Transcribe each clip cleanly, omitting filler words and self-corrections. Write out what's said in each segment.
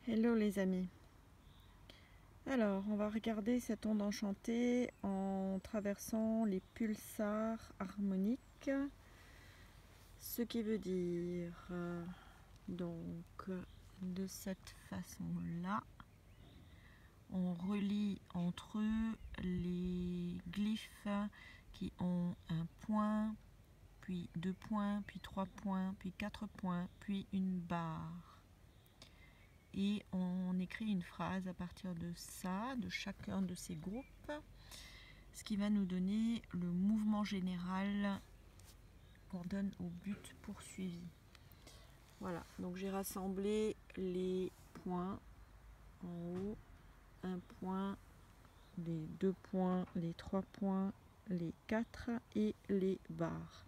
Hello les amis. Alors, on va regarder cette onde enchantée en traversant les pulsars harmoniques. Ce qui veut dire, donc, de cette façon-là, on relie entre eux les glyphes qui ont un point, puis 2 points, puis 3 points, puis 4 points, puis une barre. Et on écrit une phrase à partir de ça, de chacun de ces groupes, ce qui va nous donner le mouvement général qu'on donne au but poursuivi. Voilà, donc j'ai rassemblé les points en haut, un point, les 2 points, les 3 points, les 4 et les barres.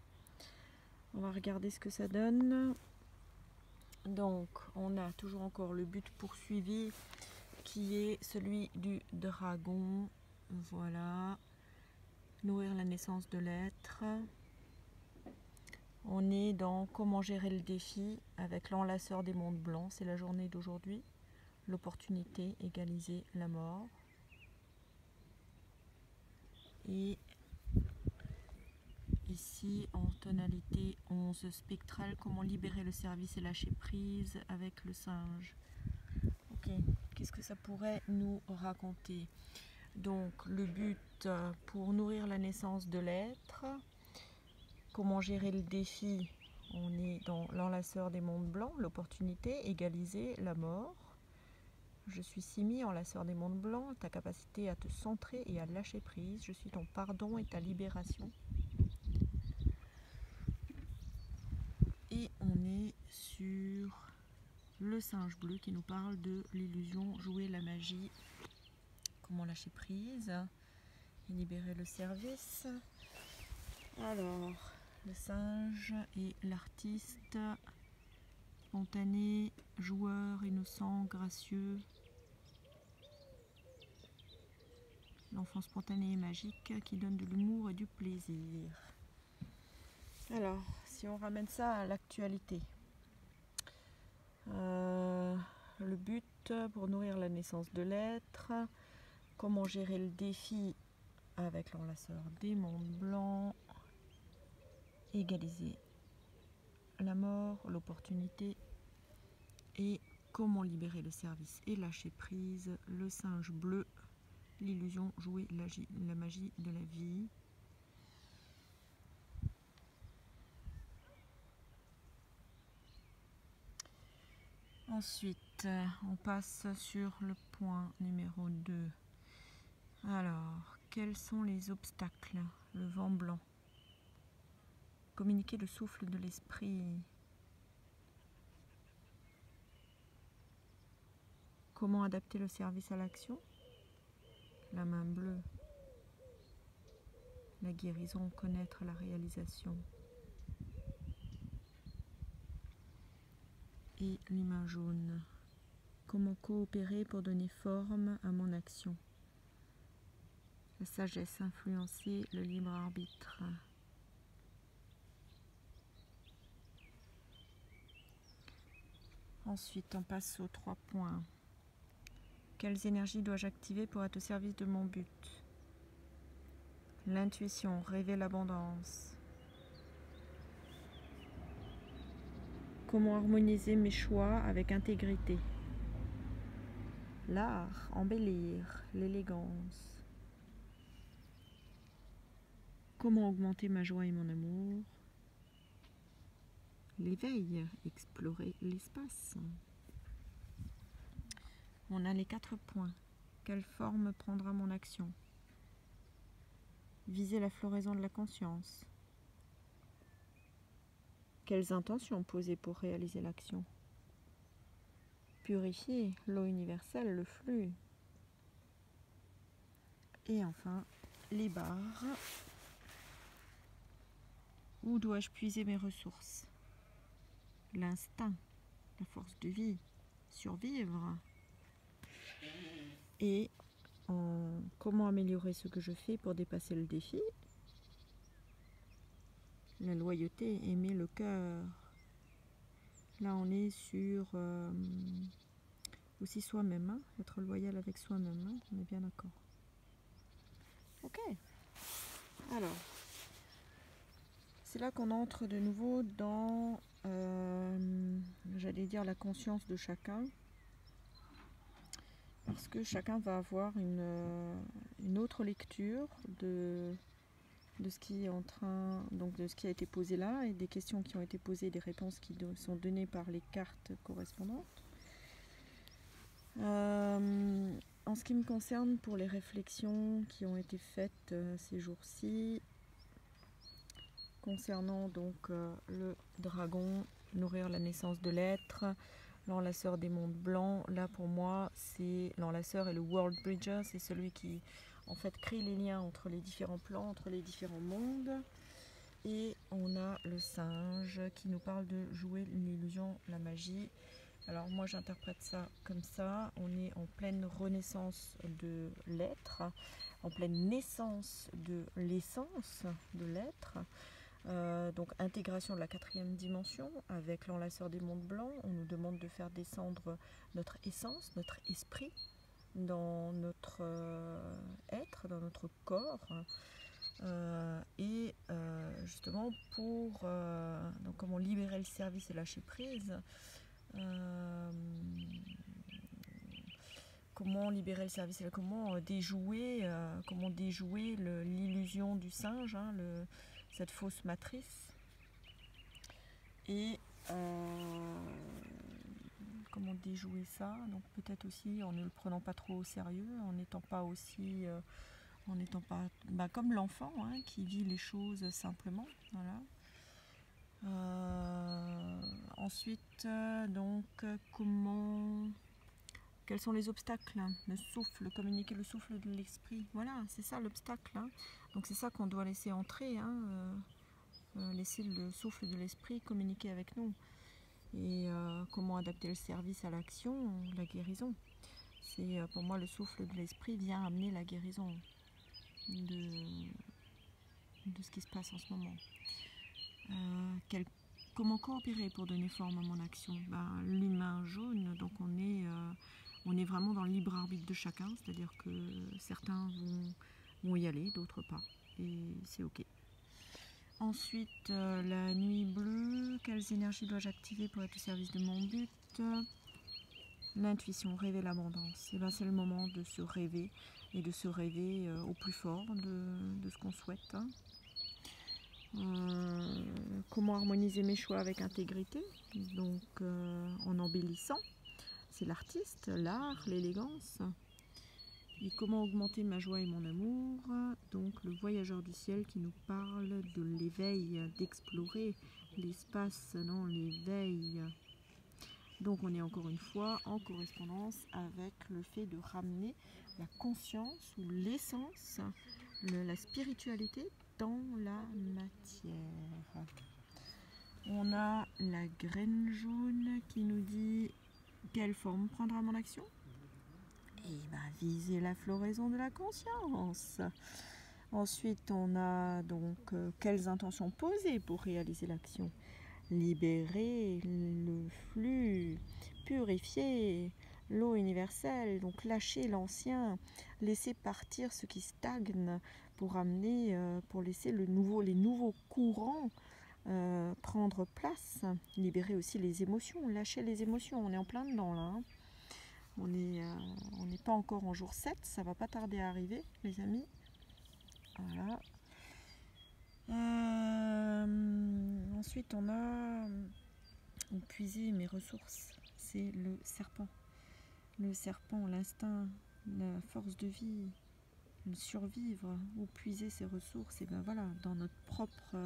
On va regarder ce que ça donne. Donc on a toujours encore le but poursuivi qui est celui du dragon. Voilà, nourrir la naissance de l'être. On est dans comment gérer le défi avec l'enlaceur des mondes blancs, c'est la journée d'aujourd'hui. L'opportunité, égaliser la mort. Et ici en tonalité 11 spectrale, comment libérer le service et lâcher prise avec le singe. Ok, qu'est-ce que ça pourrait nous raconter? Donc le but pour nourrir la naissance de l'être, comment gérer le défi, on est dans l'enlaceur des mondes blancs, l'opportunité, égaliser la mort. Je suis Simi, enlaceur des mondes blancs, ta capacité à te centrer et à lâcher prise, je suis ton pardon et ta libération. Et on est sur le singe bleu qui nous parle de l'illusion, jouer la magie, comment lâcher prise et libérer le service. Alors, le singe et l'artiste, spontané, joueur, innocent, gracieux. L'enfant spontané et magique qui donne de l'humour et du plaisir. Alors, si on ramène ça à l'actualité, le but pour nourrir la naissance de l'être, comment gérer le défi avec l'enlaceur des mondes blancs, égaliser la mort, l'opportunité et comment libérer le service et lâcher prise, le singe bleu, l'illusion, jouer la magie de la vie. Ensuite, on passe sur le point numéro 2. Alors, quels sont les obstacles? Le vent blanc. Communiquer le souffle de l'esprit. Comment adapter le service à l'action? La main bleue. La guérison, connaître la réalisation. Et les mains jaunes. Comment coopérer pour donner forme à mon action? La sagesse, influencer le libre arbitre. Ensuite, on passe aux 3 points. Quelles énergies dois-je activer pour être au service de mon but? L'intuition, rêver l'abondance. Comment harmoniser mes choix avec intégrité? L'art, embellir, l'élégance. Comment augmenter ma joie et mon amour? L'éveil, explorer l'espace. On a les 4 points. Quelle forme prendra mon action? Viser la floraison de la conscience. Quelles intentions poser pour réaliser l'action? Purifier l'eau universelle, le flux. Et enfin, les barres. Où dois-je puiser mes ressources? L'instinct, la force de vie, survivre. Et comment améliorer ce que je fais pour dépasser le défi? La loyauté, aimer le cœur. Là, on est sur Aussi soi-même, hein, être loyal avec soi-même, hein, on est bien d'accord. Ok. Alors, c'est là qu'on entre de nouveau dans, j'allais dire, la conscience de chacun. Parce que chacun va avoir une autre lecture de ce qui est en train, donc de ce qui a été posé là, et des questions qui ont été posées, des réponses qui sont données par les cartes correspondantes. En ce qui me concerne, pour les réflexions qui ont été faites ces jours-ci, concernant donc le dragon, nourrir la naissance de l'être, l'enlaceur des mondes blancs, là pour moi c'est l'enlaceur et le world bridger, c'est celui qui en fait crée les liens entre les différents plans, entre les différents mondes. Et on a le singe qui nous parle de jouer l'illusion, la magie. Alors moi j'interprète ça comme ça, on est en pleine renaissance de l'être, en pleine naissance de l'essence de l'être. Donc intégration de la 4e dimension avec l'enlaceur des mondes blancs. On nous demande de faire descendre notre essence, notre esprit dans notre être, dans notre corps. Justement pour donc comment libérer le service et lâcher prise. Comment libérer le service et comment déjouer l'illusion du singe, hein, cette fausse matrice. Et comment déjouer ça, donc peut-être aussi en ne le prenant pas trop au sérieux, en n'étant pas aussi comme l'enfant, hein, qui vit les choses simplement, voilà. Ensuite, quels sont les obstacles? Le souffle, communiquer le souffle de l'esprit, voilà, c'est ça l'obstacle, hein. Donc c'est ça qu'on doit laisser entrer, hein, laisser le souffle de l'esprit communiquer avec nous. Et comment adapter le service à l'action, la guérison. C'est pour moi le souffle de l'esprit vient amener la guérison de ce qui se passe en ce moment. Comment coopérer pour donner forme à mon action? L'humain jaune, donc on est vraiment dans le libre arbitre de chacun, c'est-à-dire que certains vont y aller, d'autres pas, et c'est ok. Ensuite, la nuit bleue, quelles énergies dois-je activer pour être au service de mon but? L'intuition, rêver l'abondance. Et c'est le moment de se rêver et de se rêver au plus fort de ce qu'on souhaite, hein. Comment harmoniser mes choix avec intégrité? Donc en embellissant, c'est l'artiste, l'art, l'élégance. Et comment augmenter ma joie et mon amour? Donc le voyageur du ciel qui nous parle de l'éveil, d'explorer l'espace dans l'éveil. Donc on est encore une fois en correspondance avec le fait de ramener la conscience ou l'essence, la spiritualité dans la matière. On a la graine jaune qui nous dit quelle forme prendra mon action? Et viser la floraison de la conscience. Ensuite, on a donc quelles intentions poser pour réaliser l'action? Libérer le flux, purifier l'eau universelle, donc lâcher l'ancien, laisser partir ce qui stagne pour amener, pour laisser les nouveaux courants prendre place, libérer aussi les émotions, lâcher les émotions, on est en plein dedans là, hein. On n'est pas encore en jour 7, ça va pas tarder à arriver les amis. Voilà. Ensuite on a puiser mes ressources, c'est le serpent. Le serpent, l'instinct, la force de vie, le survivre, ou puiser ses ressources, et voilà, dans notre propre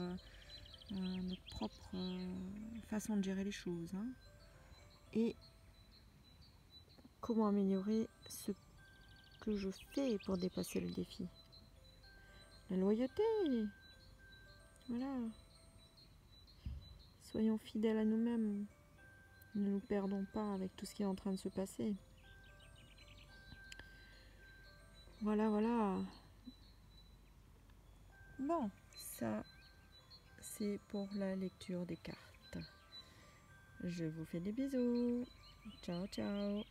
façon de gérer les choses, hein. Et comment améliorer ce que je fais pour dépasser le défi? La loyauté, voilà. Soyons fidèles à nous-mêmes, ne nous perdons pas avec tout ce qui est en train de se passer. Voilà. Bon, ça c'est pour la lecture des cartes. Je vous fais des bisous. Ciao, ciao.